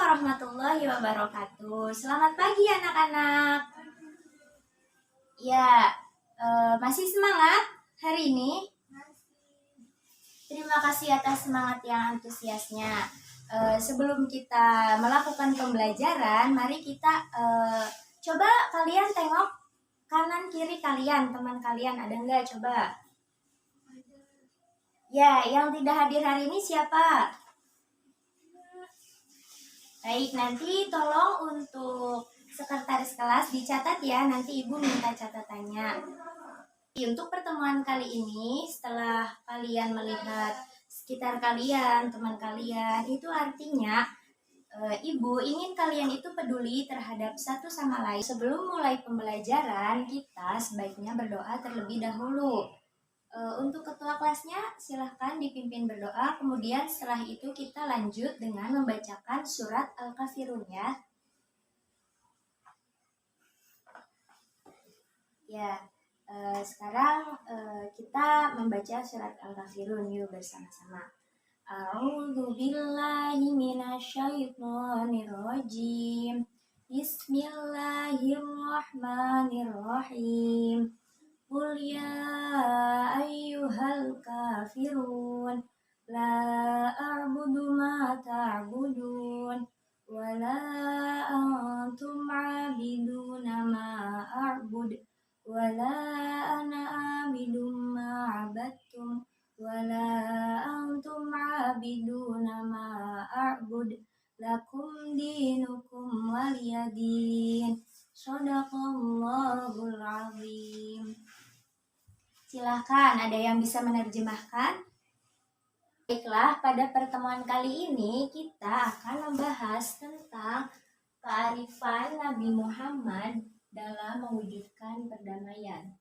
warahmatullahi wabarakatuh. Selamat pagi anak-anak. Ya, masih semangat hari ini? Terima kasih atas semangat yang antusiasnya. Sebelum kita melakukan pembelajaran, mari kita coba kalian tengok kanan kiri kalian, teman kalian ada nggak? Coba. Ya, yang tidak hadir hari ini siapa? Baik, nanti tolong untuk sekretaris kelas dicatat ya, nanti ibu minta catatannya. Untuk pertemuan kali ini, setelah kalian melihat sekitar kalian, teman kalian, itu artinya ibu ingin kalian itu peduli terhadap satu sama lain. Sebelum mulai pembelajaran, kita sebaiknya berdoa terlebih dahulu. Untuk ketua kelasnya silahkan dipimpin berdoa, kemudian setelah itu kita lanjut dengan membacakan surat Al-Kafirun ya. Ya, sekarang kita membaca surat Al-Kafirun yuk bersama-sama. A'udzu billahi minasyaitonir rajim. Bismillahirrahmanirrahim. Qul ya ayyuhal kafirun la a'budu ma ta'budun wa la antum 'abiduna ma a'bud wa la ana 'abidum ma 'abadtum wa la antum 'abiduna ma a'bud lakum dinukum waliyadin. Shadaqallahul azim. Silahkan, ada yang bisa menerjemahkan? Baiklah, pada pertemuan kali ini kita akan membahas tentang kearifan Nabi Muhammad dalam mewujudkan perdamaian.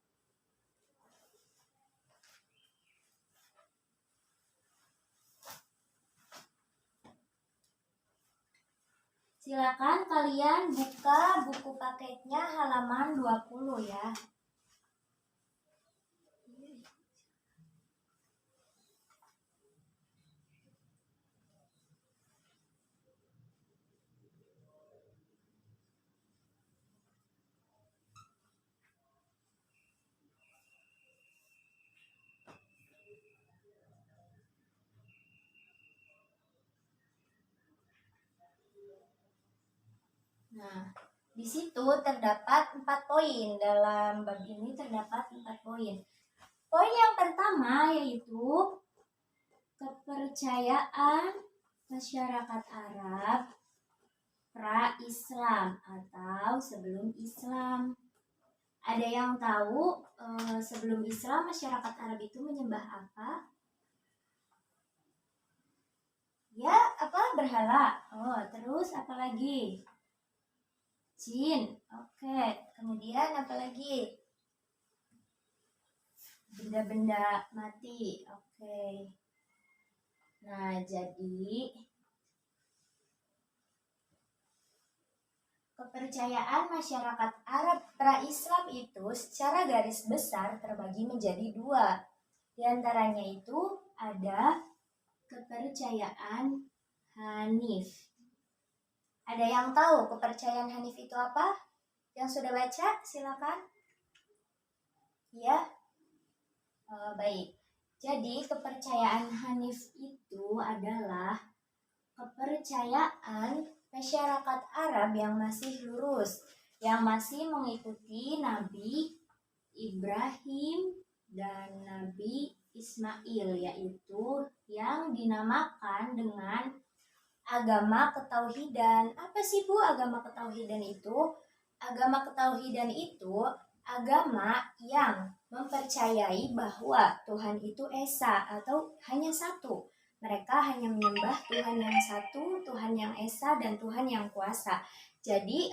Silakan kalian buka buku paketnya halaman 20 ya. Nah, di situ terdapat 4 poin. Dalam bab ini terdapat 4 poin. Poin yang pertama yaitu kepercayaan masyarakat Arab pra-Islam atau sebelum Islam. Ada yang tahu sebelum Islam masyarakat Arab itu menyembah apa? Ya, apa? Berhala. Oh, terus apa lagi? Jin. Oke. Kemudian apa lagi? Benda-benda mati. Oke. Nah, jadi kepercayaan masyarakat Arab pra-Islam itu secara garis besar terbagi menjadi 2. Di antaranya itu ada kepercayaan Hanif. Ada yang tahu kepercayaan Hanif itu apa? Yang sudah baca, silakan. Ya, baik. Jadi kepercayaan Hanif itu adalah kepercayaan masyarakat Arab yang masih lurus, yang masih mengikuti Nabi Ibrahim dan Nabi Ismail, yaitu yang dinamakan dengan agama ketauhidan. Apa sih Bu agama ketauhidan itu? Agama ketauhidan itu agama yang mempercayai bahwa Tuhan itu esa atau hanya satu. Mereka hanya menyembah Tuhan yang satu, Tuhan yang esa, dan Tuhan yang kuasa. Jadi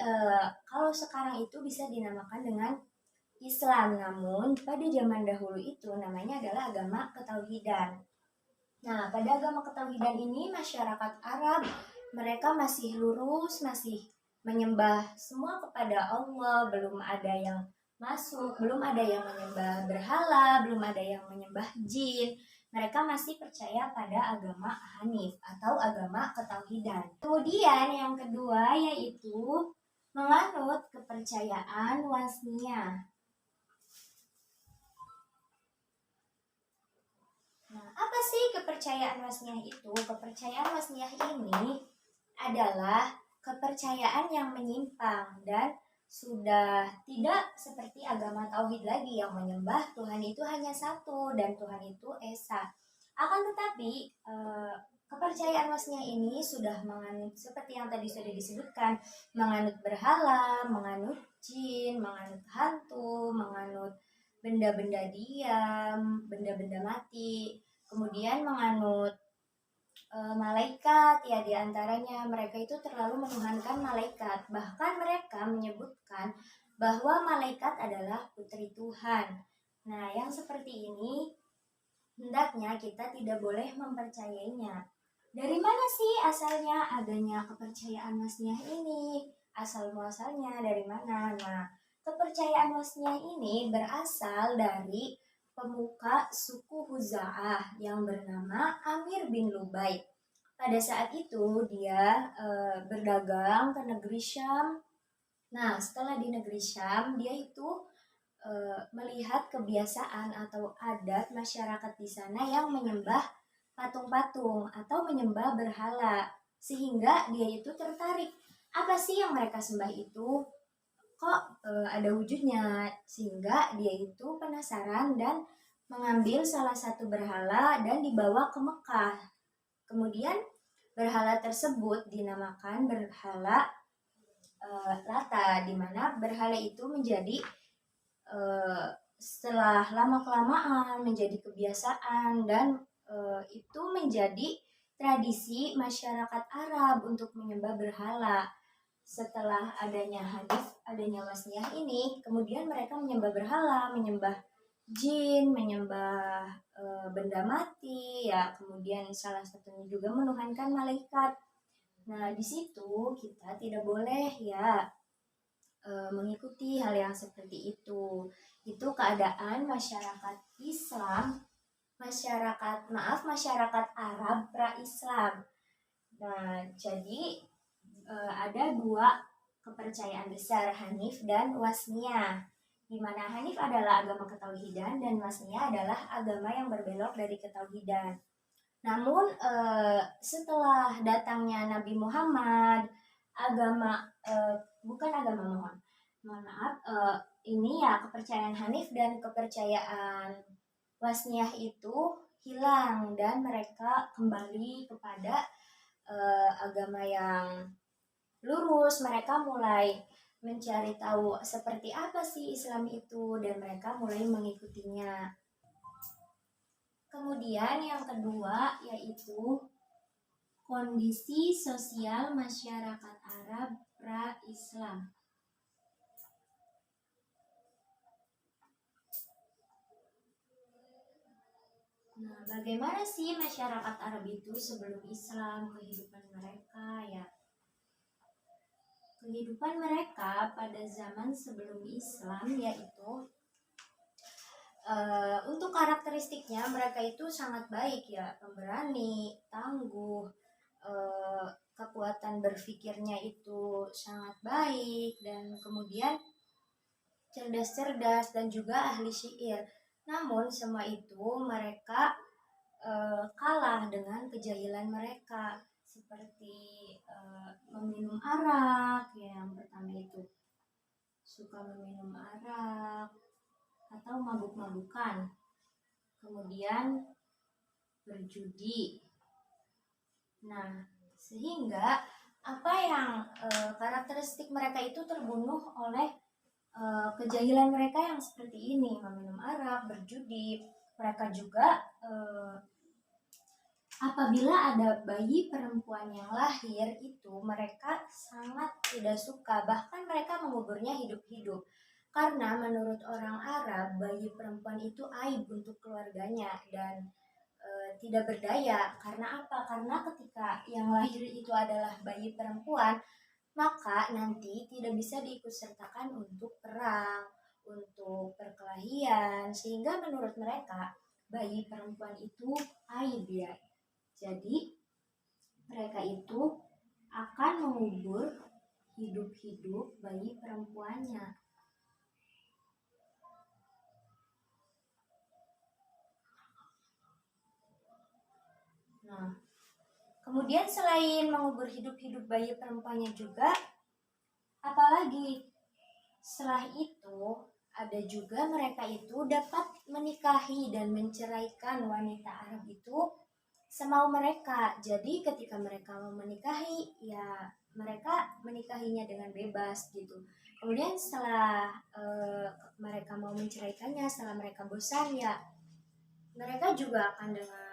kalau sekarang itu bisa dinamakan dengan Islam, namun pada zaman dahulu itu namanya adalah agama ketauhidan. Nah, pada agama ketauhidan ini masyarakat Arab mereka masih lurus, masih menyembah semua kepada Allah, belum ada yang masuk, belum ada yang menyembah berhala, belum ada yang menyembah jin. mereka masih percaya pada agama Hanif atau agama ketauhidan. Kemudian yang kedua yaitu menganut kepercayaan wasniyah. Nah, apa sih kepercayaan wasniyah itu? Kepercayaan wasniyah ini adalah kepercayaan yang menyimpang dan sudah tidak seperti agama tauhid lagi yang menyembah Tuhan itu hanya satu dan Tuhan itu esa. Akan tetapi kepercayaan wasniyah ini sudah menganut seperti yang tadi sudah disebutkan, menganut berhala, menganut jin, menganut hantu, menganut benda-benda diam, benda-benda mati, kemudian menganut malaikat, ya diantaranya mereka itu terlalu menuhankan malaikat. Bahkan mereka menyebutkan bahwa malaikat adalah putri Tuhan. Nah, yang seperti ini hendaknya kita tidak boleh mempercayainya. Dari mana sih asalnya adanya kepercayaan wasniyah ini? Asal muasalnya dari mana? Nah, kepercayaan wasniyah ini berasal dari pemuka suku Huza'ah yang bernama Amir bin Lubai. Pada saat itu dia berdagang ke negeri Syam. Nah, setelah di negeri Syam, dia itu melihat kebiasaan atau adat masyarakat di sana yang menyembah patung-patung atau menyembah berhala, sehingga dia itu tertarik. Apa sih yang mereka sembah itu? Kok ada wujudnya? Sehingga dia itu penasaran dan mengambil salah satu berhala dan dibawa ke Mekah. Kemudian berhala tersebut dinamakan berhala Lata, di mana berhala itu menjadi setelah lama-kelamaan menjadi kebiasaan dan itu menjadi tradisi masyarakat Arab untuk menyembah berhala. Setelah adanya hadis, adanya wasniyah ini, kemudian mereka menyembah berhala, menyembah jin, menyembah benda mati, ya kemudian salah satunya juga menuhankan malaikat. Nah, di situ kita tidak boleh ya mengikuti hal yang seperti itu. Itu keadaan masyarakat Islam, masyarakat Arab pra-Islam. Nah, jadi ada dua kepercayaan besar, Hanif dan Wasniyah. Di mana Hanif adalah agama ketauhidan dan Wasniyah adalah agama yang berbelok dari ketauhidan. Namun setelah datangnya Nabi Muhammad, mohon maaf, ini ya kepercayaan Hanif dan kepercayaan Wasniyah itu hilang dan mereka kembali kepada agama yang lurus. Mereka mulai mencari tahu seperti apa sih Islam itu dan mereka mulai mengikutinya. Kemudian yang kedua yaitu kondisi sosial masyarakat Arab pra-Islam. Nah, bagaimana sih masyarakat Arab itu sebelum Islam, kehidupan mereka ya? Kehidupan mereka pada zaman sebelum Islam yaitu untuk karakteristiknya mereka itu sangat baik ya, pemberani, tangguh, kekuatan berpikirnya itu sangat baik dan kemudian cerdas-cerdas dan juga ahli syair. Namun semua itu mereka kalah dengan kejahilan mereka, seperti meminum arak ya, yang pertama itu suka meminum arak atau mabuk-mabukan, kemudian berjudi. Nah, sehingga apa yang karakteristik mereka itu terbunuh oleh kejahilan mereka yang seperti ini, meminum arak, berjudi. Mereka juga apabila ada bayi perempuan yang lahir itu mereka sangat tidak suka, bahkan mereka menguburnya hidup-hidup. Karena menurut orang Arab, bayi perempuan itu aib untuk keluarganya dan tidak berdaya. Karena apa? Karena ketika yang lahir itu adalah bayi perempuan, maka nanti tidak bisa diikutsertakan untuk perang, untuk perkelahian, sehingga menurut mereka bayi perempuan itu aib ya. Jadi mereka itu akan mengubur hidup-hidup bayi perempuannya. Nah, kemudian selain mengubur hidup-hidup bayi perempuannya juga, apalagi setelah itu ada juga mereka itu dapat menikahi dan menceraikan wanita Arab itu semau mereka. Jadi ketika mereka mau menikahi, ya mereka menikahinya dengan bebas gitu. Kemudian setelah mereka mau menceraikannya, setelah mereka bosan, ya mereka juga akan dengan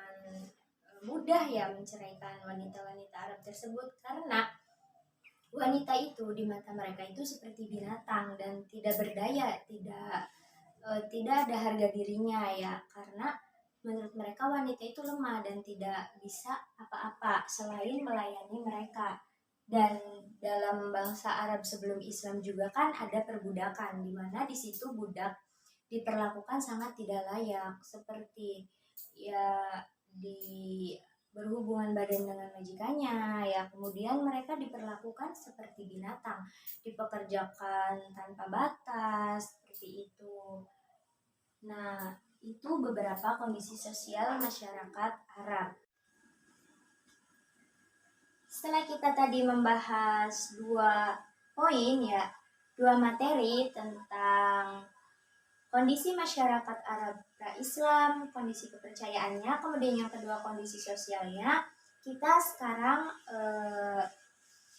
mudah ya menceraikan wanita-wanita Arab tersebut, karena wanita itu di mata mereka itu seperti binatang dan tidak berdaya, tidak ada harga dirinya ya, karena menurut mereka wanita itu lemah dan tidak bisa apa-apa selain melayani mereka. Dan dalam bangsa Arab sebelum Islam juga kan ada perbudakan, di mana di situ budak diperlakukan sangat tidak layak, seperti ya di berhubungan badan dengan majikannya ya, kemudian mereka diperlakukan seperti binatang, dipekerjakan tanpa batas seperti itu. Nah, itu beberapa kondisi sosial masyarakat Arab. Setelah kita tadi membahas dua poin ya, dua materi tentang kondisi masyarakat Arab pra-Islam, kondisi kepercayaannya, kemudian yang kedua kondisi sosialnya, kita sekarang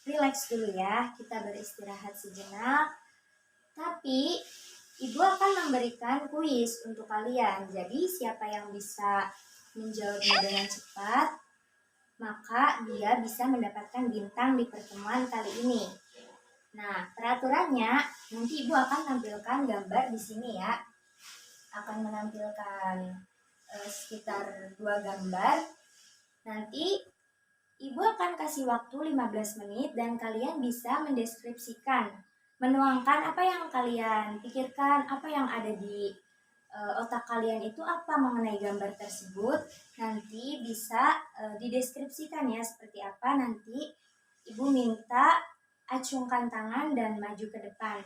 relax dulu ya, kita beristirahat sejenak. Tapi Ibu akan memberikan kuis untuk kalian. Jadi siapa yang bisa menjawabnya dengan cepat, maka dia bisa mendapatkan bintang di pertemuan kali ini. Nah, peraturannya nanti Ibu akan tampilkan gambar di sini ya. Akan menampilkan sekitar 2 gambar. Nanti Ibu akan kasih waktu 15 menit dan kalian bisa mendeskripsikan, menuangkan apa yang kalian pikirkan, apa yang ada di otak kalian itu apa mengenai gambar tersebut. Nanti bisa dideskripsikan ya seperti apa. Nanti Ibu minta acungkan tangan dan maju ke depan.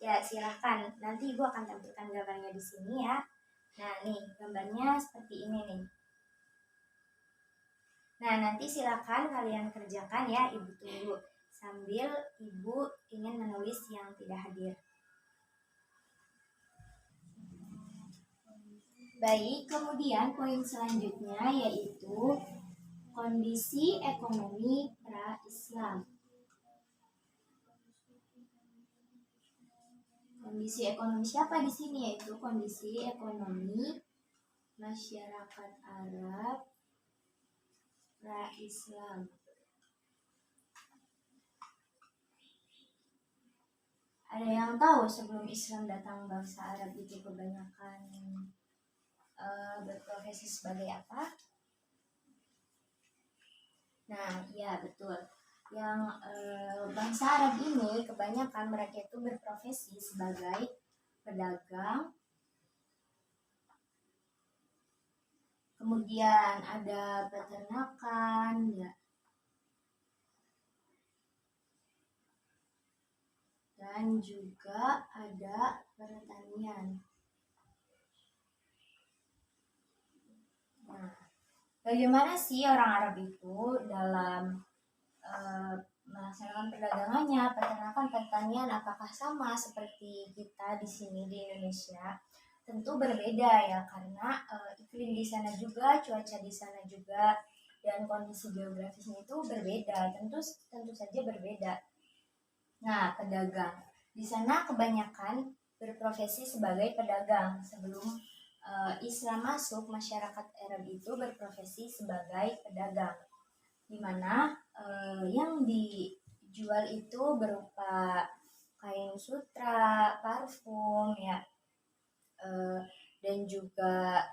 Ya, silakan. Nanti Ibu akan tampilkan gambarnya di sini ya. Nah, nih gambarnya seperti ini nih. Nah, nanti silakan kalian kerjakan ya, Ibu tunggu sambil Ibu ingin menulis yang tidak hadir. Baik, kemudian poin selanjutnya yaitu kondisi ekonomi pra-Islam. Kondisi ekonomi siapa di sini? Yaitu kondisi ekonomi masyarakat Arab pra-Islam. Ada yang tahu sebelum Islam datang bangsa Arab itu kebanyakan berprofesi sebagai apa? Nah, iya betul. Yang bangsa Arab ini kebanyakan mereka itu berprofesi sebagai pedagang. Kemudian ada peternakan, ya. Dan juga ada pertanian. Nah, bagaimana sih orang Arab itu dalam melaksanakan perdagangannya, peternakan, pertanian, apakah sama seperti kita di sini di Indonesia? Tentu berbeda ya, karena iklim di sana juga, cuaca di sana juga, dan kondisi geografisnya itu berbeda, tentu saja berbeda. Nah, pedagang di sana kebanyakan berprofesi sebagai pedagang. Sebelum Islam masuk, masyarakat Arab itu berprofesi sebagai pedagang, di mana yang dijual itu berupa kain sutra, parfum ya, dan juga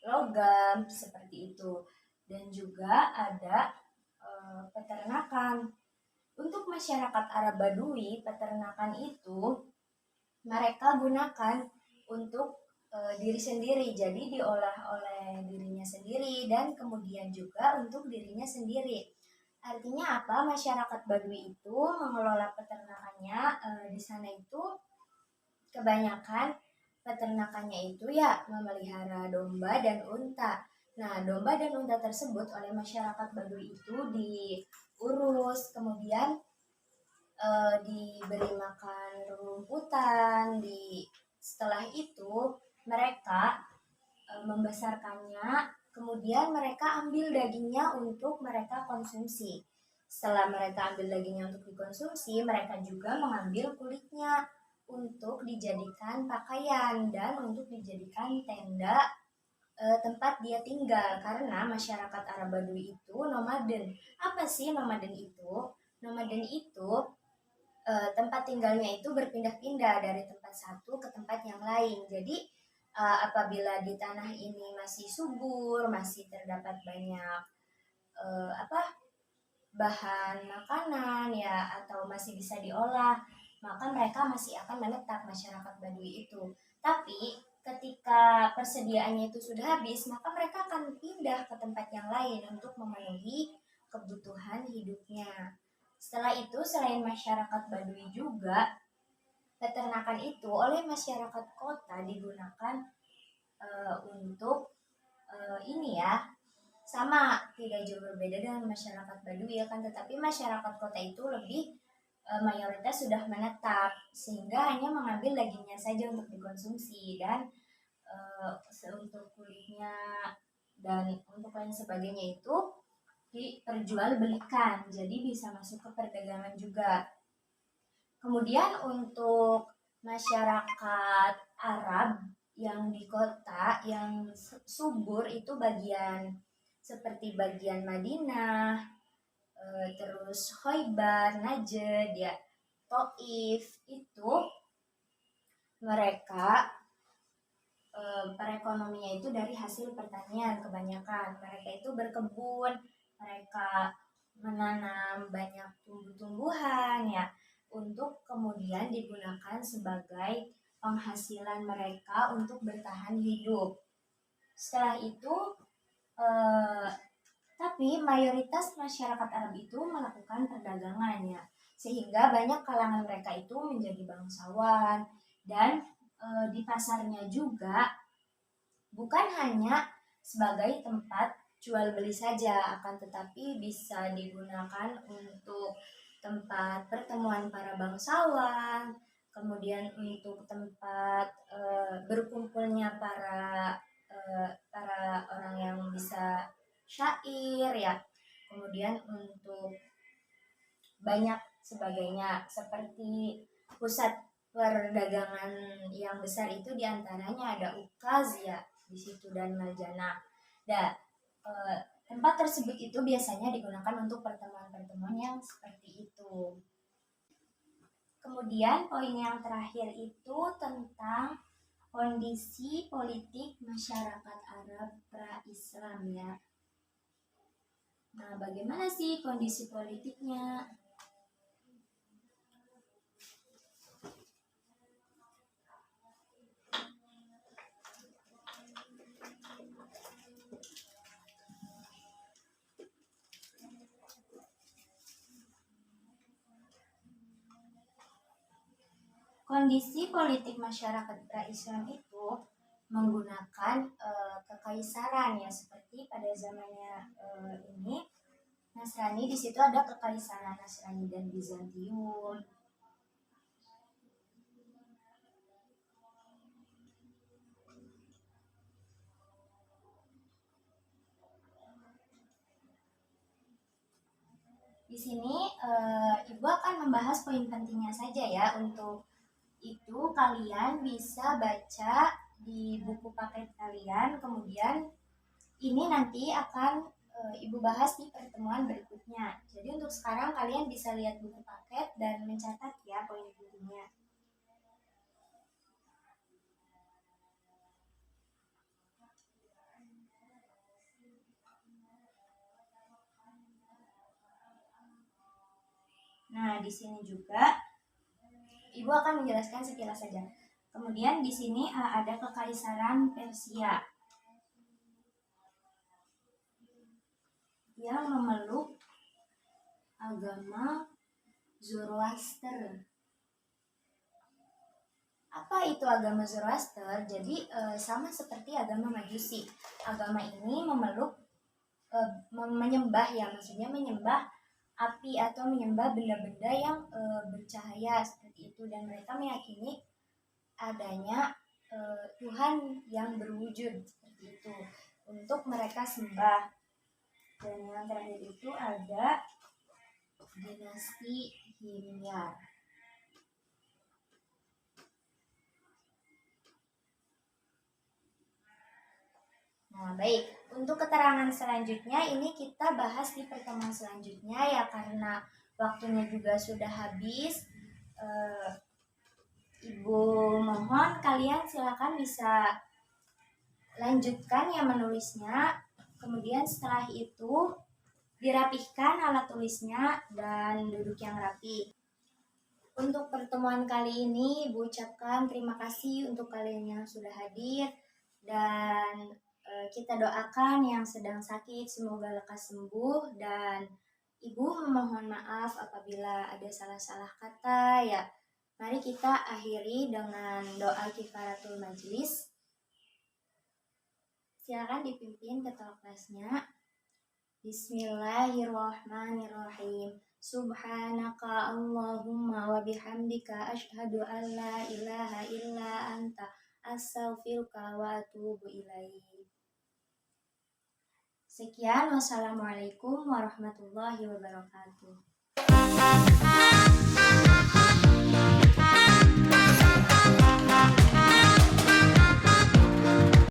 logam seperti itu, dan juga ada peternakan. Untuk masyarakat Arab Badui, peternakan itu mereka gunakan untuk diri sendiri, jadi diolah oleh dirinya sendiri dan kemudian juga untuk dirinya sendiri. Artinya apa? Masyarakat Baduy itu mengelola peternakannya di sana itu kebanyakan peternakannya itu ya memelihara domba dan unta. Nah, domba dan unta tersebut oleh masyarakat Baduy itu diurus, kemudian diberi makan rumputan. Setelah itu mereka membesarkannya, kemudian mereka ambil dagingnya untuk mereka konsumsi. Setelah mereka ambil dagingnya untuk dikonsumsi, mereka juga mengambil kulitnya untuk dijadikan pakaian dan untuk dijadikan tenda tempat dia tinggal, karena masyarakat Arab Baduy itu nomaden. Apa sih nomaden itu? Nomaden itu tempat tinggalnya itu berpindah-pindah dari tempat satu ke tempat yang lain. Jadi apabila di tanah ini masih subur, masih terdapat banyak apa bahan makanan ya atau masih bisa diolah, maka mereka masih akan menetap masyarakat Baduy itu. Tapi ketika persediaannya itu sudah habis, maka mereka akan pindah ke tempat yang lain untuk memenuhi kebutuhan hidupnya. Setelah itu, selain masyarakat Baduy juga, peternakan itu oleh masyarakat kota digunakan untuk ini ya, sama tidak jauh berbeda dengan masyarakat Baduy ya kan, tetapi masyarakat kota itu lebih mayoritas sudah menetap sehingga hanya mengambil dagingnya saja untuk dikonsumsi dan untuk kulitnya dan untuk lain sebagainya itu diperjualbelikan, jadi bisa masuk ke perdagangan juga. Kemudian untuk masyarakat Arab yang di kota yang subur itu bagian seperti bagian Madinah, terus Khoibar, Najd, ya, Taif itu mereka perekonomiannya itu dari hasil pertanian kebanyakan. Mereka itu berkebun, mereka menanam banyak tumbuh-tumbuhan ya untuk kemudian digunakan sebagai penghasilan mereka untuk bertahan hidup. Setelah itu tapi mayoritas masyarakat Arab itu melakukan perdagangan ya, sehingga banyak kalangan mereka itu menjadi bangsawan dan di pasarnya juga bukan hanya sebagai tempat jual beli saja, akan tetapi bisa digunakan untuk tempat pertemuan para bangsawan, kemudian untuk tempat berkumpulnya para orang yang bisa syair ya, kemudian untuk banyak sebagainya seperti pusat perdagangan yang besar itu diantaranya ada Ukaz ya di situ dan Maljana. Dan tempat tersebut itu biasanya digunakan untuk pertemuan-pertemuan yang seperti itu. Kemudian poin yang terakhir itu tentang kondisi politik masyarakat Arab pra-Islam ya. Nah, bagaimana sih kondisi politiknya? Kondisi politik masyarakat pra-Islam itu menggunakan kekaisaran ya, seperti pada zamannya ini Nasrani, di situ ada kekaisaran Nasrani dan Bizantium. Di sini Ibu akan membahas poin pentingnya saja ya. Untuk itu kalian bisa baca di buku paket kalian, kemudian ini nanti akan Ibu bahas di pertemuan berikutnya. Jadi untuk sekarang kalian bisa lihat buku paket dan mencatat ya poin pentingnya. Nah, di sini juga Ibu akan menjelaskan sekilas saja. Kemudian di sini ada Kekaisaran Persia yang memeluk agama Zoroaster. Apa itu agama Zoroaster? Jadi sama seperti agama Majusi. Agama ini memeluk menyembah, ya maksudnya menyembah api atau menyembah benda-benda yang bercahaya seperti itu, dan mereka meyakini adanya Tuhan yang berwujud seperti itu untuk mereka sembah. Dan yang terakhir itu ada dinasti Himyar. Nah, baik. Untuk keterangan selanjutnya ini kita bahas di pertemuan selanjutnya ya, karena waktunya juga sudah habis. Ibu mohon kalian silakan bisa lanjutkan ya menulisnya. Kemudian setelah itu dirapihkan alat tulisnya dan duduk yang rapi. Untuk pertemuan kali ini Ibu ucapkan terima kasih untuk kalian yang sudah hadir, dan kita doakan yang sedang sakit semoga lekas sembuh, dan Ibu memohon maaf apabila ada salah-salah kata ya. Mari kita akhiri dengan doa kifaratul majlis. Silakan dipimpin ketua kelasnya. Bismillahirrahmanirrahim. Subhanaka Allahumma wa bihamdika asyhadu an la ilaha illa anta astaghfiruka wa atubu ilaik. Sekian, wassalamualaikum warahmatullahi wabarakatuh.